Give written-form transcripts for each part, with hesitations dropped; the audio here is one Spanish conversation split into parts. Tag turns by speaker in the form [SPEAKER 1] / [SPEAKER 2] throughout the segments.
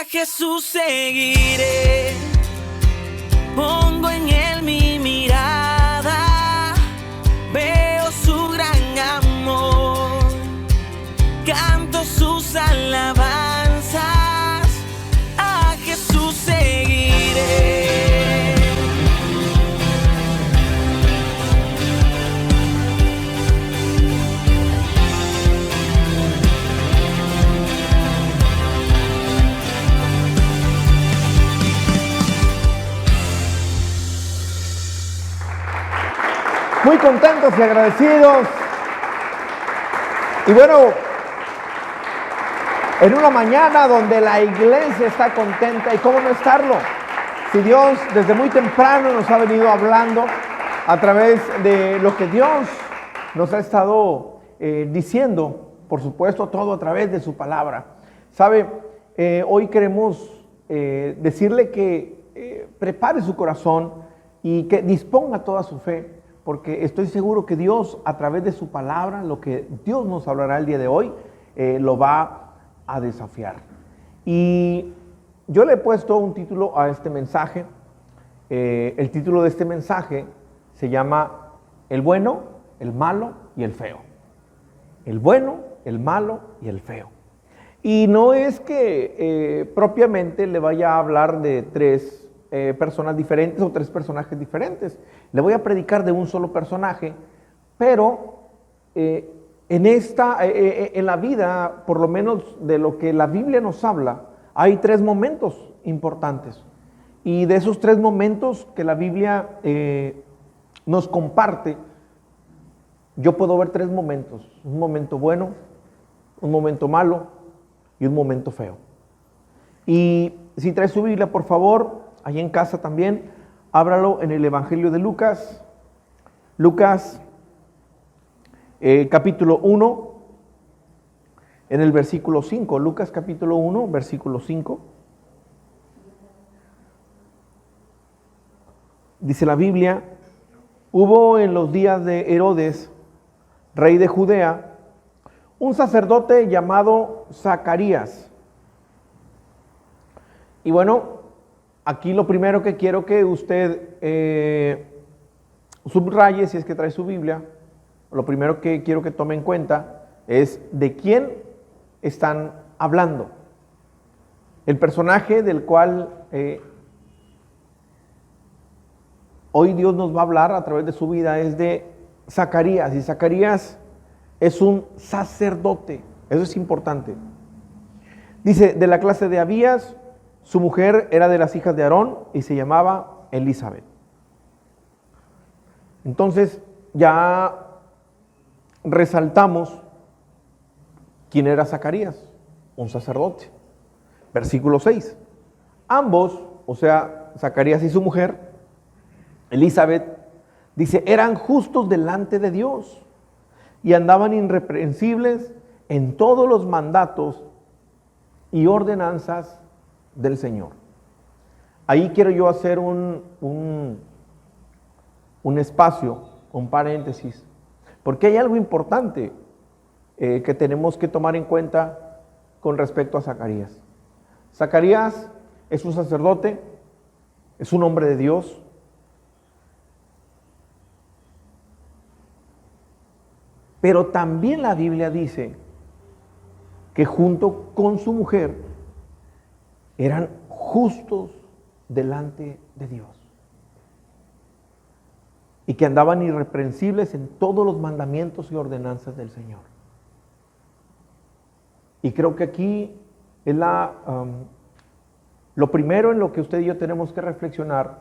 [SPEAKER 1] A Jesús seguiré, pongo en él mi mirada, veo su gran amor, canto sus alabanzas, a Jesús seguiré.
[SPEAKER 2] Muy contentos y agradecidos. Y bueno, en una mañana donde la iglesia está contenta, y cómo no estarlo, si Dios desde muy temprano nos ha venido hablando a través de lo que Dios nos ha estado diciendo, por supuesto todo a través de su palabra. Sabe, hoy queremos decirle que prepare su corazón y que disponga toda su fe, porque estoy seguro que Dios, a través de su palabra, lo que Dios nos hablará el día de hoy, lo va a desafiar. Y yo le he puesto un título a este mensaje. El título de este mensaje se llama El bueno, el malo y el feo. El bueno, el malo y el feo. Y no es que propiamente le vaya a hablar de tres personas diferentes o tres personajes diferentes. Le voy a predicar de un solo personaje, pero en la vida, por lo menos de lo que la Biblia nos habla, hay tres momentos importantes. Y de esos tres momentos que la Biblia nos comparte, yo puedo ver tres momentos: un momento bueno, un momento malo y un momento feo. Y si trae su Biblia, por favor, ahí en casa también, ábralo en el Evangelio de Lucas. Lucas, capítulo 1, en el versículo 5. Lucas capítulo 1, versículo 5. Dice la Biblia: hubo en los días de Herodes, rey de Judea, un sacerdote llamado Zacarías. Y bueno, aquí lo primero que quiero que usted subraye, si es que trae su Biblia, lo primero que quiero que tome en cuenta es de quién están hablando. El personaje del cual hoy Dios nos va a hablar a través de su vida es de Zacarías. Y Zacarías es un sacerdote, eso es importante. Dice, de la clase de Abías. Su mujer era de las hijas de Aarón y se llamaba Elizabeth. Entonces ya resaltamos quién era Zacarías, un sacerdote. Versículo 6. Ambos, o sea, Zacarías y su mujer, Elizabeth, dice, eran justos delante de Dios y andaban irreprensibles en todos los mandatos y ordenanzas del Señor. Ahí quiero yo hacer un espacio, un paréntesis, porque hay algo importante que tenemos que tomar en cuenta con respecto a Zacarías. Zacarías es un sacerdote, es un hombre de Dios, pero también la Biblia dice que junto con su mujer eran justos delante de Dios y que andaban irreprensibles en todos los mandamientos y ordenanzas del Señor. Y creo que aquí es lo primero en lo que usted y yo tenemos que reflexionar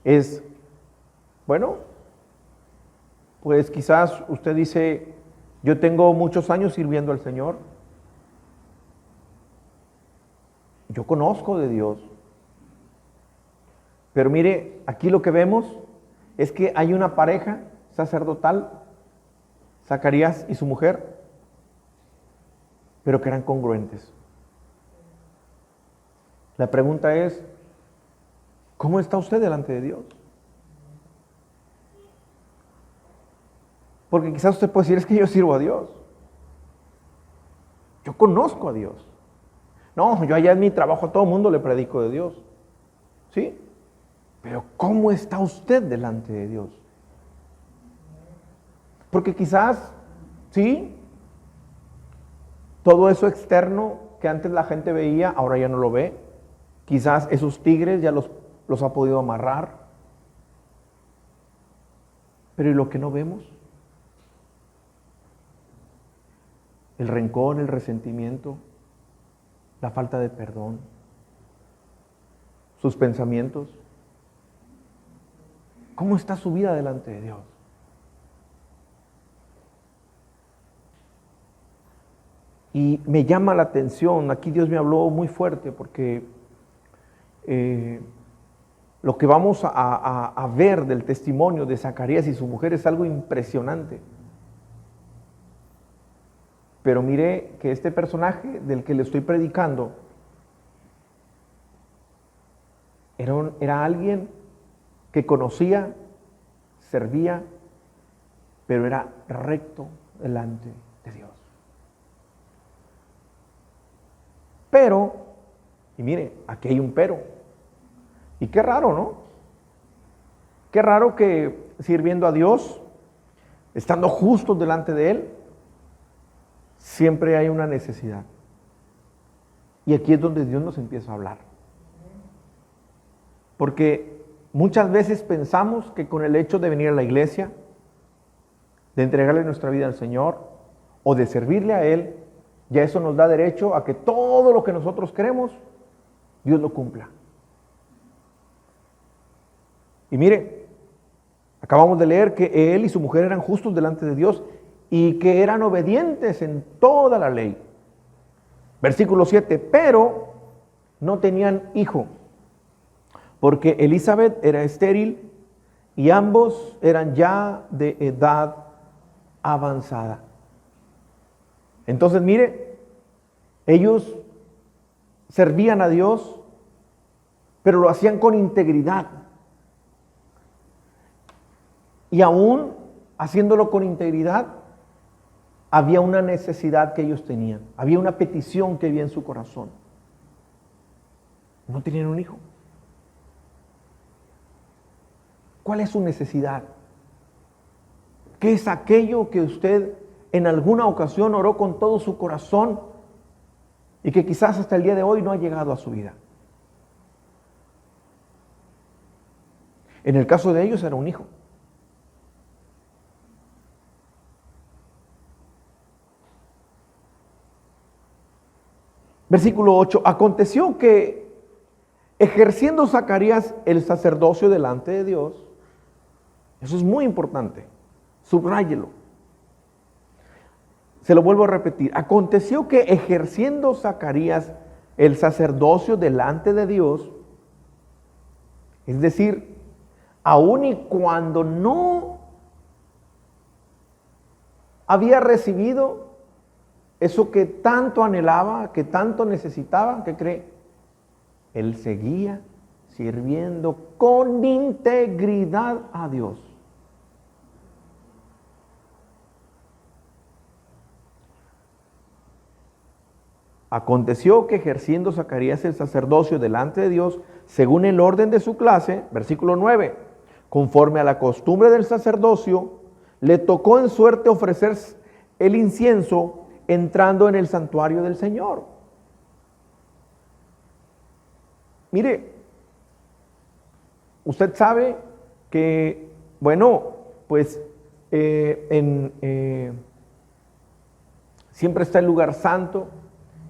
[SPEAKER 2] es, bueno, pues quizás usted dice, yo tengo muchos años sirviendo al Señor, yo conozco de Dios, pero mire, aquí lo que vemos es que hay una pareja sacerdotal, Zacarías y su mujer, pero que eran congruentes. La pregunta es, ¿cómo está usted delante de Dios? Porque quizás usted puede decir, es que yo sirvo a Dios. Yo conozco a Dios. No, yo allá en mi trabajo a todo mundo le predico de Dios. ¿Sí? Pero ¿cómo está usted delante de Dios? Porque quizás, sí, todo eso externo que antes la gente veía, ahora ya no lo ve. Quizás esos tigres ya los ha podido amarrar. Pero ¿y lo que no vemos? El rencor, el resentimiento, la falta de perdón, sus pensamientos. ¿Cómo está su vida delante de Dios? Y me llama la atención, aquí Dios me habló muy fuerte porque lo que vamos a ver del testimonio de Zacarías y su mujer es algo impresionante. Pero mire que este personaje del que le estoy predicando era alguien que conocía, servía, pero era recto delante de Dios. Pero, y mire, aquí hay un pero. Y qué raro, ¿no? Qué raro que sirviendo a Dios, estando justos delante de Él, siempre hay una necesidad. Y aquí es donde Dios nos empieza a hablar. Porque muchas veces pensamos que con el hecho de venir a la iglesia, de entregarle nuestra vida al Señor o de servirle a Él, ya eso nos da derecho a que todo lo que nosotros queremos, Dios lo cumpla. Y mire, acabamos de leer que él y su mujer eran justos delante de Dios y que eran obedientes en toda la ley. Versículo 7, pero no tenían hijo, porque Elizabeth era estéril y ambos eran ya de edad avanzada. Entonces, mire, ellos servían a Dios, pero lo hacían con integridad. Y aún haciéndolo con integridad, había una necesidad que ellos tenían. Había una petición que había en su corazón. No tenían un hijo. ¿Cuál es su necesidad? ¿Qué es aquello que usted en alguna ocasión oró con todo su corazón y que quizás hasta el día de hoy no ha llegado a su vida? En el caso de ellos era un hijo. Versículo 8, aconteció que ejerciendo Zacarías el sacerdocio delante de Dios, eso es muy importante, subráyelo. Se lo vuelvo a repetir, aconteció que ejerciendo Zacarías el sacerdocio delante de Dios, es decir, aun y cuando no había recibido eso que tanto anhelaba, que tanto necesitaba, ¿qué cree? Él seguía sirviendo con integridad a Dios. Aconteció que ejerciendo Zacarías el sacerdocio delante de Dios, según el orden de su clase, versículo 9, conforme a la costumbre del sacerdocio, le tocó en suerte ofrecer el incienso entrando en el santuario del Señor. Mire, usted sabe que, bueno, pues siempre está el lugar santo,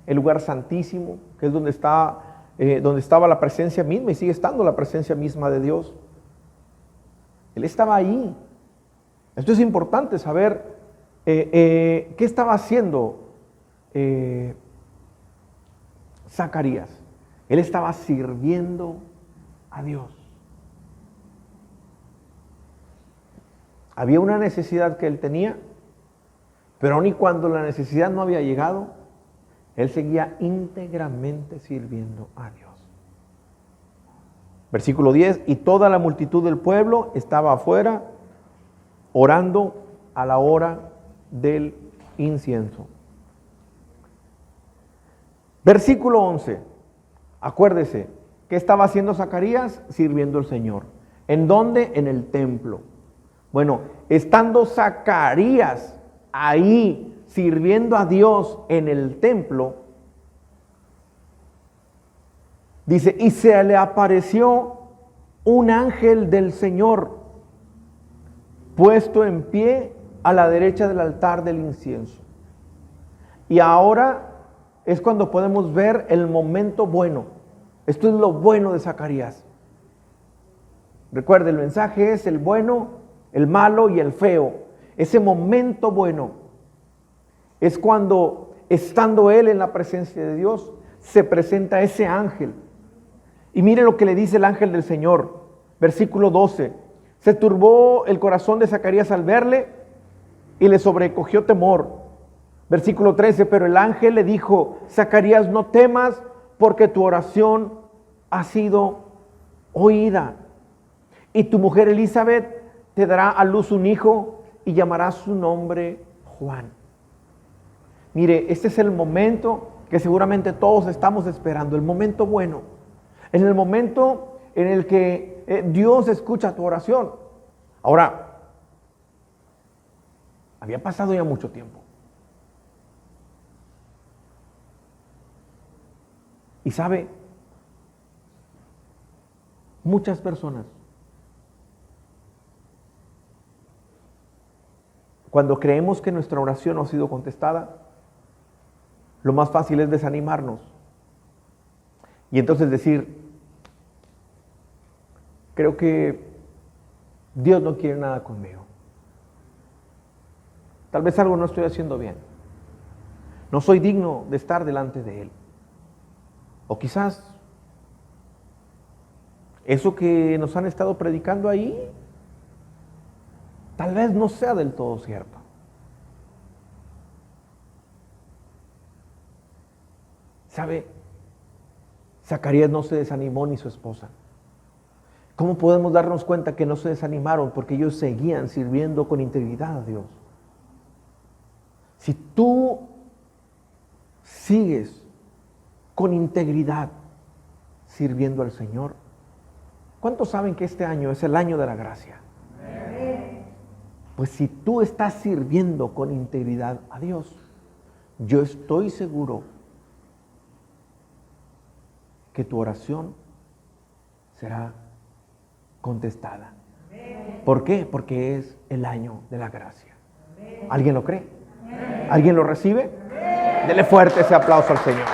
[SPEAKER 2] el lugar santísimo, que es donde estaba la presencia misma y sigue estando la presencia misma de Dios. Él estaba ahí. Esto es importante saber qué estaba haciendo Zacarías. Él estaba sirviendo a Dios. Había una necesidad que él tenía, pero aun y cuando la necesidad no había llegado, él seguía íntegramente sirviendo a Dios. Versículo 10, y toda la multitud del pueblo estaba afuera orando a la hora del incienso. Versículo 11. Acuérdese, ¿qué estaba haciendo Zacarías? Sirviendo al Señor. ¿En dónde? En el templo. Bueno, estando Zacarías ahí sirviendo a Dios en el templo, dice, y se le apareció un ángel del Señor puesto en pie a la derecha del altar del incienso. Y ahora es cuando podemos ver el momento bueno. Esto es lo bueno de Zacarías. Recuerde, el mensaje es el bueno, el malo y el feo. Ese momento bueno es cuando, estando él en la presencia de Dios, se presenta ese ángel. Y mire lo que le dice el ángel del Señor, versículo 12. Se turbó el corazón de Zacarías al verle y le sobrecogió temor. Versículo 13, pero el ángel le dijo, Zacarías, no temas, porque tu oración ha sido oída. Y tu mujer Elizabeth te dará a luz un hijo y llamará su nombre Juan. Mire, este es el momento que seguramente todos estamos esperando, el momento bueno. En el momento en el que Dios escucha tu oración. Ahora, había pasado ya mucho tiempo. Y sabe, muchas personas, cuando creemos que nuestra oración no ha sido contestada, lo más fácil es desanimarnos. Y entonces decir, creo que Dios no quiere nada conmigo. Tal vez algo no estoy haciendo bien. No soy digno de estar delante de Él. O quizás eso que nos han estado predicando ahí, tal vez no sea del todo cierto. ¿Sabe? Zacarías no se desanimó ni su esposa. ¿Cómo podemos darnos cuenta que no se desanimaron? Porque ellos seguían sirviendo con integridad a Dios. Si tú sigues con integridad sirviendo al Señor, ¿cuántos saben que este año es el año de la gracia? Pues si tú estás sirviendo con integridad a Dios, yo estoy seguro que tu oración será contestada. ¿Por qué? Porque es el año de la gracia. ¿Alguien lo cree? ¿Alguien lo recibe? Dele fuerte ese aplauso al Señor.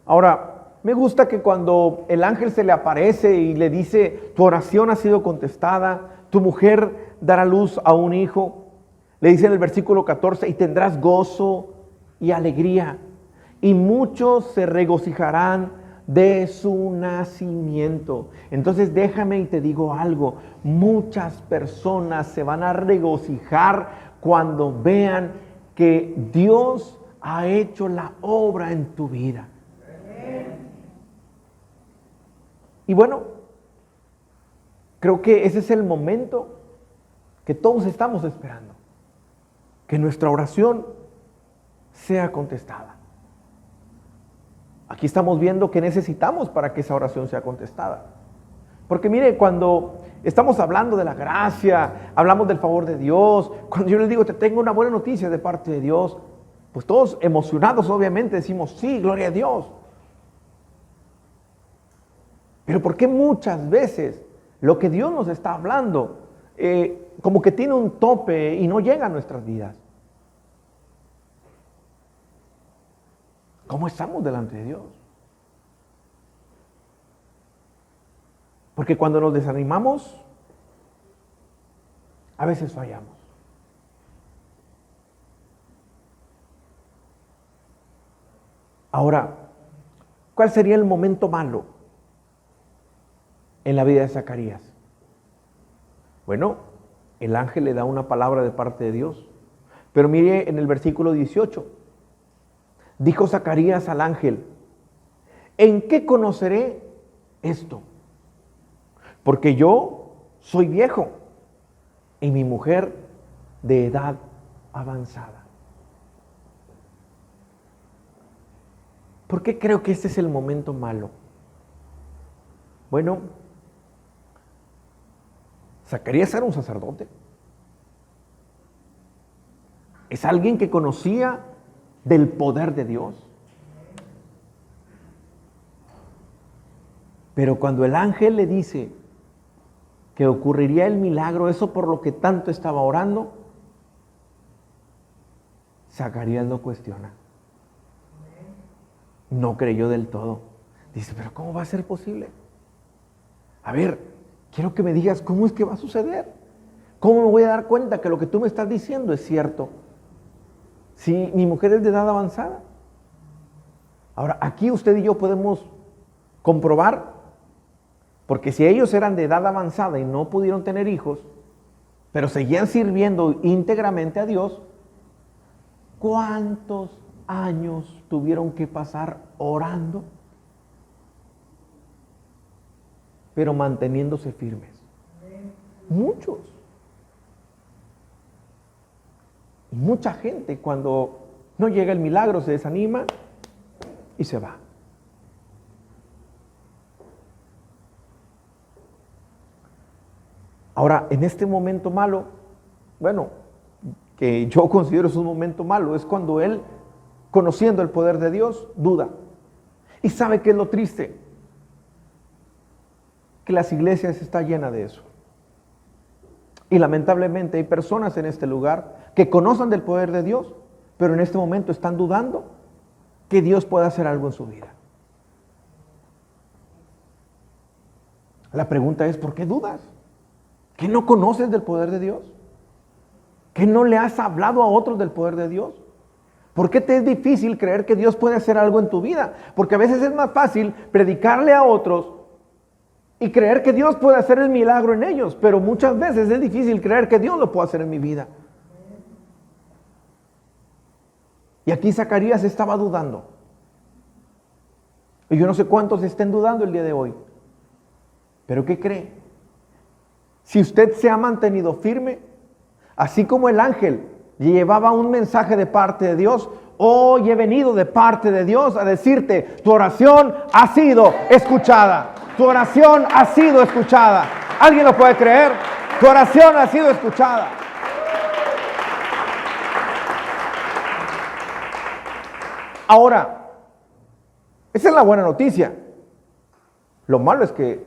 [SPEAKER 2] Ahora, me gusta que cuando el ángel se le aparece y le dice, tu oración ha sido contestada, tu mujer dará luz a un hijo, le dice en el versículo 14, y tendrás gozo y alegría, y muchos se regocijarán de su nacimiento. Entonces déjame y te digo algo, muchas personas se van a regocijar cuando vean que Dios ha hecho la obra en tu vida. Y bueno, creo que ese es el momento que todos estamos esperando, que nuestra oración sea contestada. Aquí estamos viendo que necesitamos para que esa oración sea contestada. Porque mire, cuando estamos hablando de la gracia, hablamos del favor de Dios, cuando yo les digo, te tengo una buena noticia de parte de Dios, pues todos emocionados obviamente decimos, sí, gloria a Dios. Pero ¿por qué muchas veces lo que Dios nos está hablando como que tiene un tope y no llega a nuestras vidas? ¿Cómo estamos delante de Dios? Porque cuando nos desanimamos, a veces fallamos. Ahora, ¿cuál sería el momento malo en la vida de Zacarías? Bueno, el ángel le da una palabra de parte de Dios. Pero mire en el versículo 18. Dijo Zacarías al ángel, ¿en qué conoceré esto? Porque yo soy viejo y mi mujer de edad avanzada. ¿Por qué creo que este es el momento malo? Bueno, Zacarías era un sacerdote. Es alguien que conocía del poder de Dios. Pero cuando el ángel le dice que ocurriría el milagro, eso por lo que tanto estaba orando, Zacarías lo cuestiona. No creyó del todo. Dice, pero ¿cómo va a ser posible? A ver, quiero que me digas cómo es que va a suceder. ¿Cómo me voy a dar cuenta que lo que tú me estás diciendo es cierto? Si mi mujer es de edad avanzada. Ahora, aquí usted y yo podemos comprobar, porque si ellos eran de edad avanzada y no pudieron tener hijos, pero seguían sirviendo íntegramente a Dios, ¿cuántos años tuvieron que pasar orando, pero manteniéndose firmes? Muchos. Y mucha gente, cuando no llega el milagro, se desanima y se va. Ahora, en este momento malo, bueno, que yo considero es un momento malo, es cuando él, conociendo el poder de Dios, duda. ¿Y sabe qué es lo triste? Que las iglesias están llenas de eso. Y lamentablemente hay personas en este lugar que conocen del poder de Dios, pero en este momento están dudando que Dios pueda hacer algo en su vida. La pregunta es, ¿por qué dudas? ¿Que no conoces del poder de Dios? ¿Que no le has hablado a otros del poder de Dios? ¿Por qué te es difícil creer que Dios puede hacer algo en tu vida? Porque a veces es más fácil predicarle a otros y creer que Dios puede hacer el milagro en ellos, pero muchas veces es difícil creer que Dios lo puede hacer en mi vida. Y aquí Zacarías estaba dudando. Y yo no sé cuántos estén dudando el día de hoy. ¿Pero qué cree? Si usted se ha mantenido firme, así como el ángel llevaba un mensaje de parte de Dios, hoy he venido de parte de Dios a decirte, tu oración ha sido escuchada. Tu oración ha sido escuchada. ¿Alguien lo puede creer? Tu oración ha sido escuchada. Ahora, esa es la buena noticia. Lo malo es que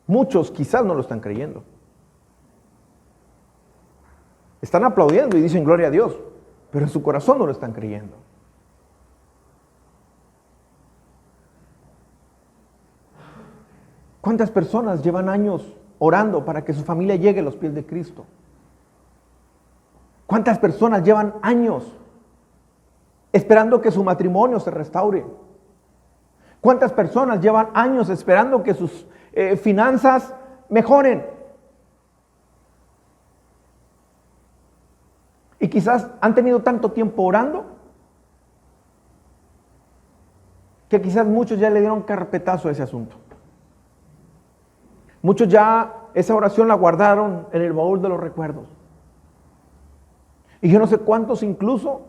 [SPEAKER 2] muchos quizás no lo están creyendo. Están aplaudiendo y dicen gloria a Dios, pero en su corazón no lo están creyendo. ¿Cuántas personas llevan años orando para que su familia llegue a los pies de Cristo? ¿Cuántas personas llevan años esperando que su matrimonio se restaure? ¿Cuántas personas llevan años esperando que sus finanzas mejoren? Y quizás han tenido tanto tiempo orando que quizás muchos ya le dieron carpetazo a ese asunto. Muchos ya esa oración la guardaron en el baúl de los recuerdos. Y yo no sé cuántos incluso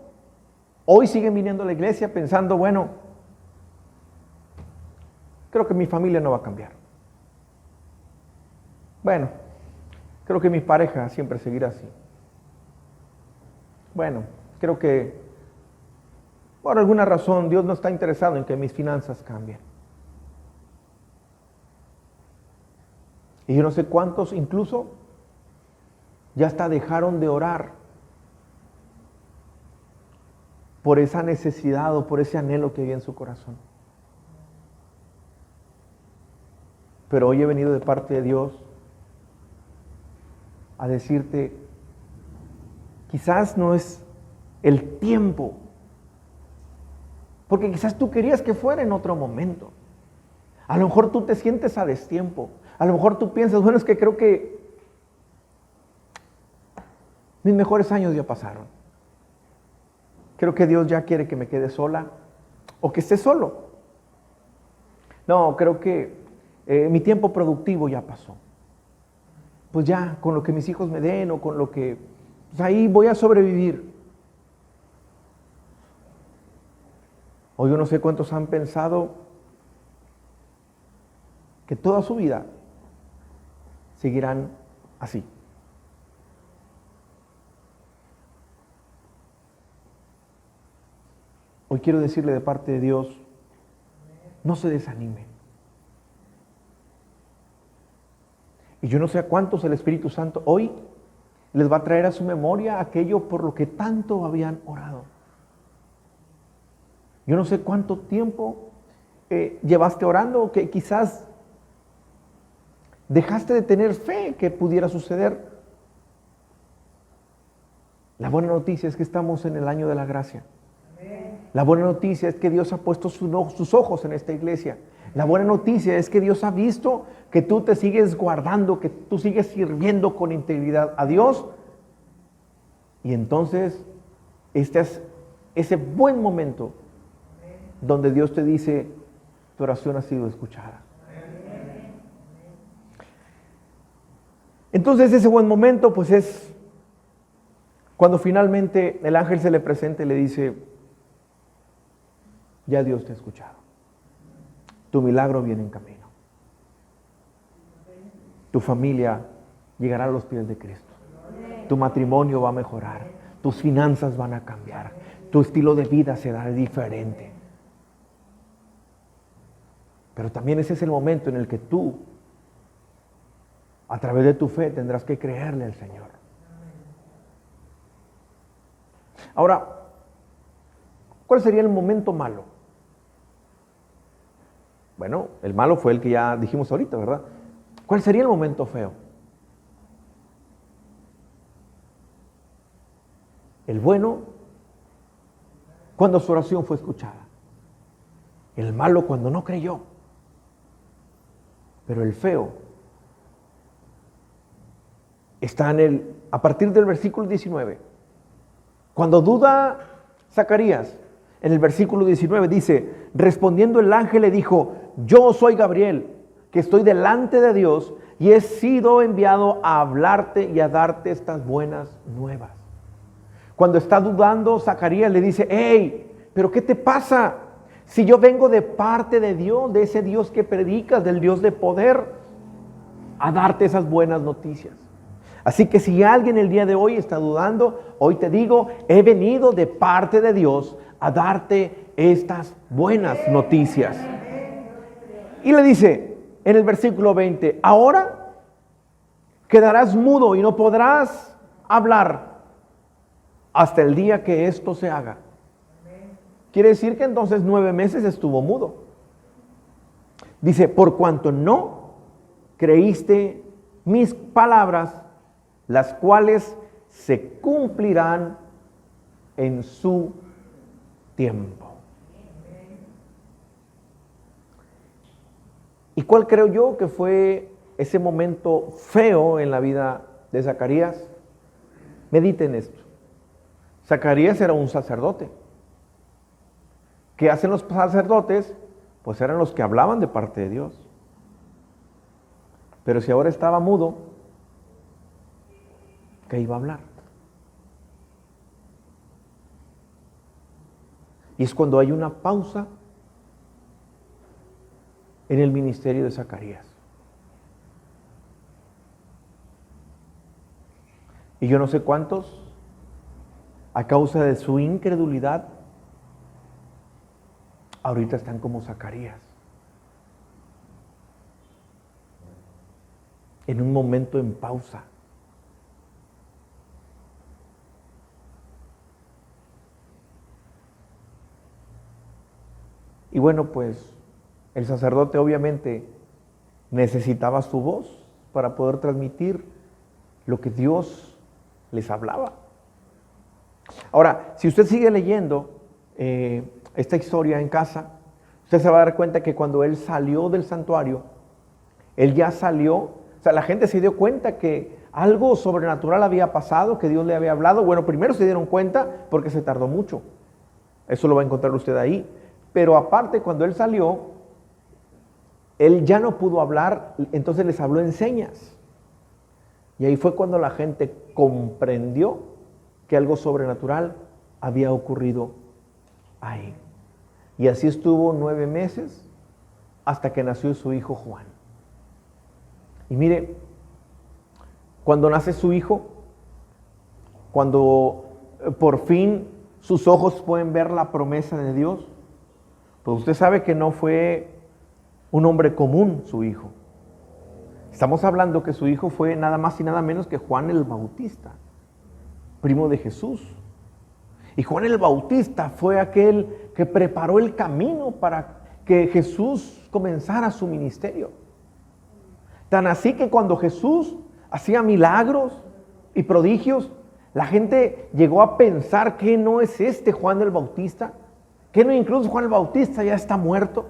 [SPEAKER 2] hoy siguen viniendo a la iglesia pensando, bueno, creo que mi familia no va a cambiar. Bueno, creo que mi pareja siempre seguirá así. Bueno, creo que por alguna razón Dios no está interesado en que mis finanzas cambien. Y yo no sé cuántos incluso ya hasta dejaron de orar por esa necesidad o por ese anhelo que había en su corazón. Pero hoy he venido de parte de Dios a decirte, quizás no es el tiempo, porque quizás tú querías que fuera en otro momento. A lo mejor tú te sientes a destiempo. A lo mejor tú piensas, bueno, es que creo que mis mejores años ya pasaron. Creo que Dios ya quiere que me quede sola o que esté solo. No, creo que mi tiempo productivo ya pasó. pues ya, con lo que mis hijos me den o con lo que, pues ahí voy a sobrevivir. O yo no sé cuántos han pensado que toda su vida seguirán así. Hoy quiero decirle de parte de Dios, no se desanime. Y yo no sé a cuántos el Espíritu Santo hoy les va a traer a su memoria aquello por lo que tanto habían orado. Yo no sé cuánto tiempo llevaste orando, que quizás dejaste de tener fe que pudiera suceder. La buena noticia es que estamos en el año de la gracia. La buena noticia es que Dios ha puesto sus ojos en esta iglesia. La buena noticia es que Dios ha visto que tú te sigues guardando, que tú sigues sirviendo con integridad a Dios. Y entonces, este es ese buen momento donde Dios te dice, tu oración ha sido escuchada. Entonces, ese buen momento, pues es cuando finalmente el ángel se le presenta y le dice, ya Dios te ha escuchado. Tu milagro viene en camino. Tu familia llegará a los pies de Cristo. Tu matrimonio va a mejorar. Tus finanzas van a cambiar. Tu estilo de vida será diferente. Pero también ese es el momento en el que tú, a través de tu fe, tendrás que creerle al Señor. Ahora, ¿cuál sería el momento malo? Bueno, el malo fue el que ya dijimos ahorita, ¿verdad? ¿Cuál sería el momento feo? El bueno, cuando su oración fue escuchada. El malo, cuando no creyó. Pero el feo está a partir del versículo 19. Cuando duda Zacarías, en el versículo 19 dice, respondiendo el ángel le dijo, yo soy Gabriel, que estoy delante de Dios y he sido enviado a hablarte y a darte estas buenas nuevas. Cuando está dudando, Zacarías le dice, hey, ¿pero qué te pasa? Si yo vengo de parte de Dios, de ese Dios que predicas, del Dios de poder, a darte esas buenas noticias. Así que si alguien el día de hoy está dudando, hoy te digo, he venido de parte de Dios a darte estas buenas noticias. Y le dice en el versículo 20, ahora quedarás mudo y no podrás hablar hasta el día que esto se haga. Quiere decir que entonces 9 meses estuvo mudo. Dice, por cuanto no creíste mis palabras, las cuales se cumplirán en su tiempo. ¿Y cuál creo yo que fue ese momento feo en la vida de Zacarías? Mediten esto. Zacarías era un sacerdote. ¿Qué hacen los sacerdotes? Pues eran los que hablaban de parte de Dios. Pero si ahora estaba mudo, ¿qué iba a hablar? Y es cuando hay una pausa en el ministerio de Zacarías. Y yo no sé cuántos, a causa de su incredulidad, ahorita están como Zacarías. En un momento en pausa. Y bueno, pues el sacerdote obviamente necesitaba su voz para poder transmitir lo que Dios les hablaba. Ahora, si usted sigue leyendo esta historia en casa, usted se va a dar cuenta que cuando él salió del santuario, él ya salió, o sea, la gente se dio cuenta que algo sobrenatural había pasado, que Dios le había hablado. Bueno, primero se dieron cuenta porque se tardó mucho. Eso lo va a encontrar usted ahí. Pero aparte, cuando él salió, él ya no pudo hablar, entonces les habló en señas. Y ahí fue cuando la gente comprendió que algo sobrenatural había ocurrido ahí. Y así estuvo 9 meses hasta que nació su hijo Juan. Y mire, cuando nace su hijo, cuando por fin sus ojos pueden ver la promesa de Dios, pues usted sabe que no fue un hombre común su hijo. Estamos hablando que su hijo fue nada más y nada menos que Juan el Bautista, primo de Jesús. Y Juan el Bautista fue aquel que preparó el camino para que Jesús comenzara su ministerio. Tan así que cuando Jesús hacía milagros y prodigios, la gente llegó a pensar que no es este Juan el Bautista, que no incluso Juan el Bautista ya está muerto.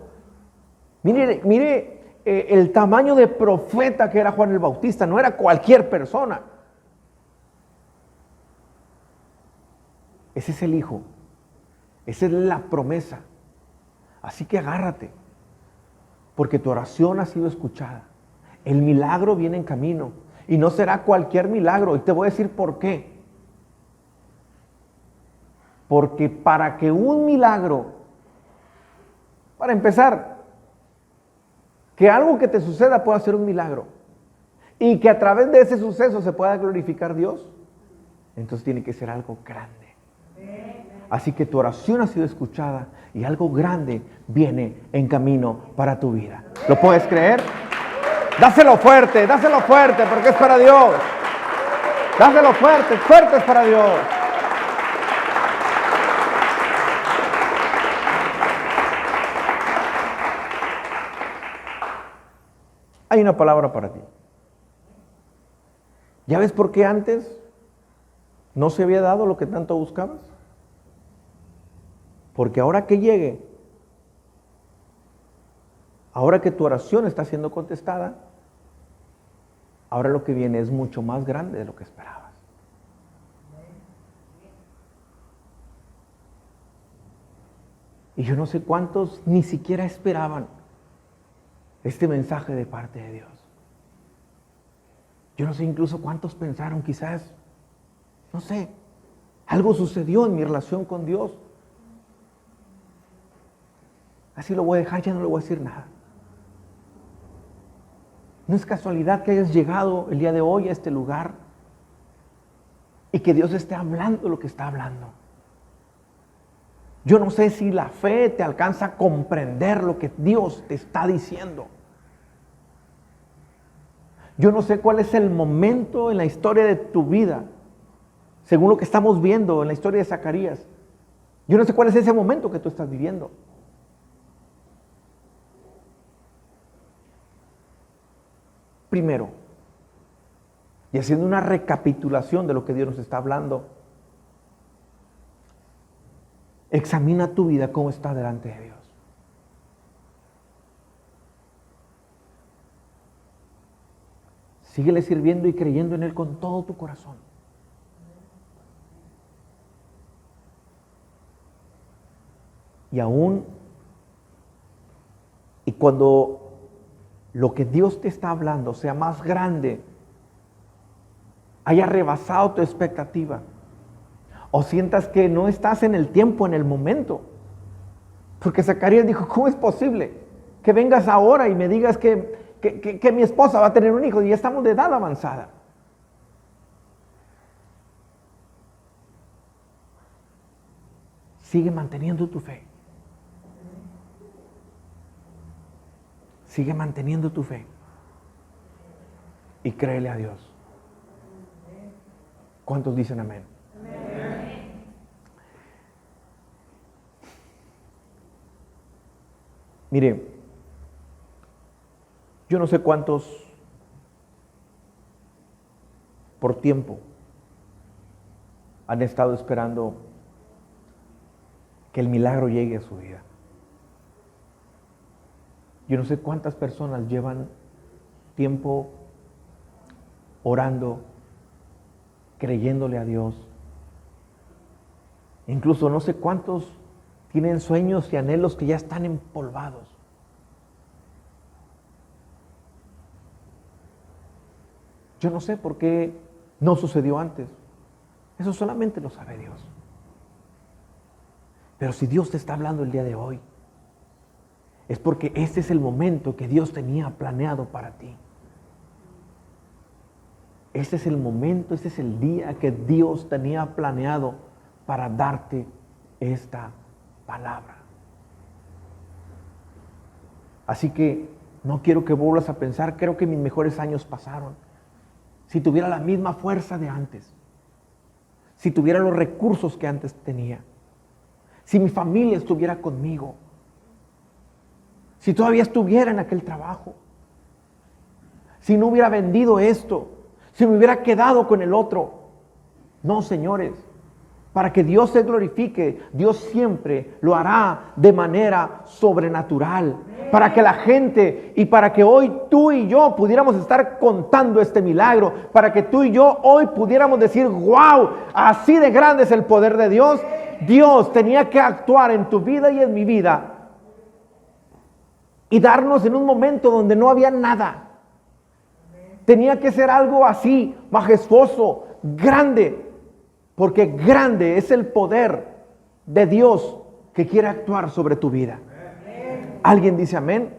[SPEAKER 2] Mire el tamaño de profeta que era Juan el Bautista, no era cualquier persona. Ese es el Hijo, esa es la promesa. Así que agárrate, porque tu oración ha sido escuchada. El milagro viene en camino y no será cualquier milagro. Y te voy a decir por qué. Porque para que un milagro, para empezar, que algo que te suceda pueda ser un milagro y que a través de ese suceso se pueda glorificar Dios, entonces tiene que ser algo grande. Así que tu oración ha sido escuchada y algo grande viene en camino para tu vida. ¿Lo puedes creer? Dáselo fuerte, porque es para Dios. Dáselo fuerte es para Dios. Hay una palabra para ti. ¿Ya ves por qué antes no se había dado lo que tanto buscabas? Porque ahora que llegue, ahora que tu oración está siendo contestada, ahora lo que viene es mucho más grande de lo que esperabas. Y yo no sé cuántos ni siquiera esperaban este mensaje de parte de Dios. Yo no sé incluso cuántos pensaron quizás, no sé, algo sucedió en mi relación con Dios. Así lo voy a dejar, ya no le voy a decir nada. No es casualidad que hayas llegado el día de hoy a este lugar y que Dios esté hablando lo que está hablando. Yo no sé si la fe te alcanza a comprender lo que Dios te está diciendo. Yo no sé cuál es el momento en la historia de tu vida, según lo que estamos viendo en la historia de Zacarías. Yo no sé cuál es ese momento que tú estás viviendo. Primero, y haciendo una recapitulación de lo que Dios nos está hablando, examina tu vida cómo está delante de Dios. Síguele sirviendo y creyendo en Él con todo tu corazón. Y cuando lo que Dios te está hablando sea más grande, haya rebasado tu expectativa, o sientas que no estás en el tiempo, en el momento. Porque Zacarías dijo, ¿cómo es posible que vengas ahora y me digas que mi esposa va a tener un hijo y ya estamos de edad avanzada? Sigue manteniendo tu fe. Sigue manteniendo tu fe. Y créele a Dios. ¿Cuántos dicen amén? Mire, yo no sé cuántos por tiempo han estado esperando que el milagro llegue a su vida. Yo no sé cuántas personas llevan tiempo orando, creyéndole a Dios. Incluso no sé cuántos tienen sueños y anhelos que ya están empolvados. Yo no sé por qué no sucedió antes. Eso solamente lo sabe Dios. Pero si Dios te está hablando el día de hoy, es porque este es el momento que Dios tenía planeado para ti. Este es el momento, este es el día que Dios tenía planeado para darte esta palabra. Así que no quiero que vuelvas a pensar, creo que mis mejores años pasaron. Si tuviera la misma fuerza de antes, si tuviera los recursos que antes tenía, si mi familia estuviera conmigo, si todavía estuviera en aquel trabajo, si no hubiera vendido esto, si me hubiera quedado con el otro. No, señores, para que Dios se glorifique, Dios siempre lo hará de manera sobrenatural. Para que la gente y para que hoy tú y yo pudiéramos estar contando este milagro, para que tú y yo hoy pudiéramos decir, wow, así de grande es el poder de Dios. Dios tenía que actuar en tu vida y en mi vida y darnos en un momento donde no había nada. Tenía que ser algo así, majestuoso, grande, porque grande es el poder de Dios que quiere actuar sobre tu vida. ¿Alguien dice amén?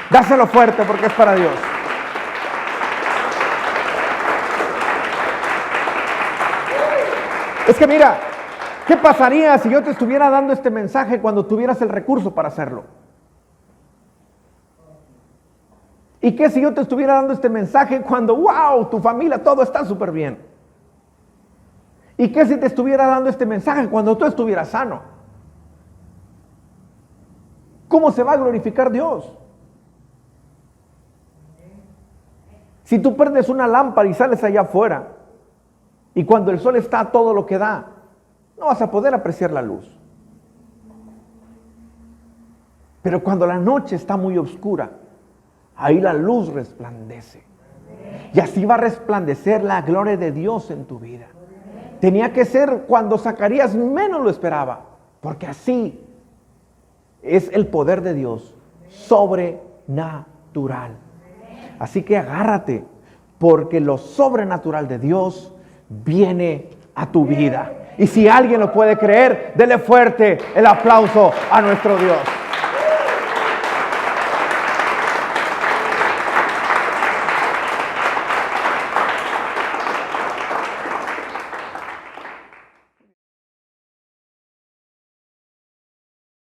[SPEAKER 2] Dáselo fuerte porque es para Dios. Es que mira, ¿qué pasaría si yo te estuviera dando este mensaje cuando tuvieras el recurso para hacerlo? ¿Y qué si yo te estuviera dando este mensaje cuando, wow, tu familia, todo está súper bien? ¿Y qué si te estuviera dando este mensaje cuando tú estuvieras sano? ¿Cómo se va a glorificar Dios? Si tú prendes una lámpara y sales allá afuera, y cuando el sol está a todo lo que da, no vas a poder apreciar la luz. Pero cuando la noche está muy oscura, ahí la luz resplandece. Y así va a resplandecer la gloria de Dios en tu vida. Tenía que ser cuando Zacarías menos lo esperaba, porque así es el poder de Dios, sobrenatural. Así que agárrate, porque lo sobrenatural de Dios viene a tu vida. Y si alguien lo puede creer, dele fuerte el aplauso a nuestro Dios.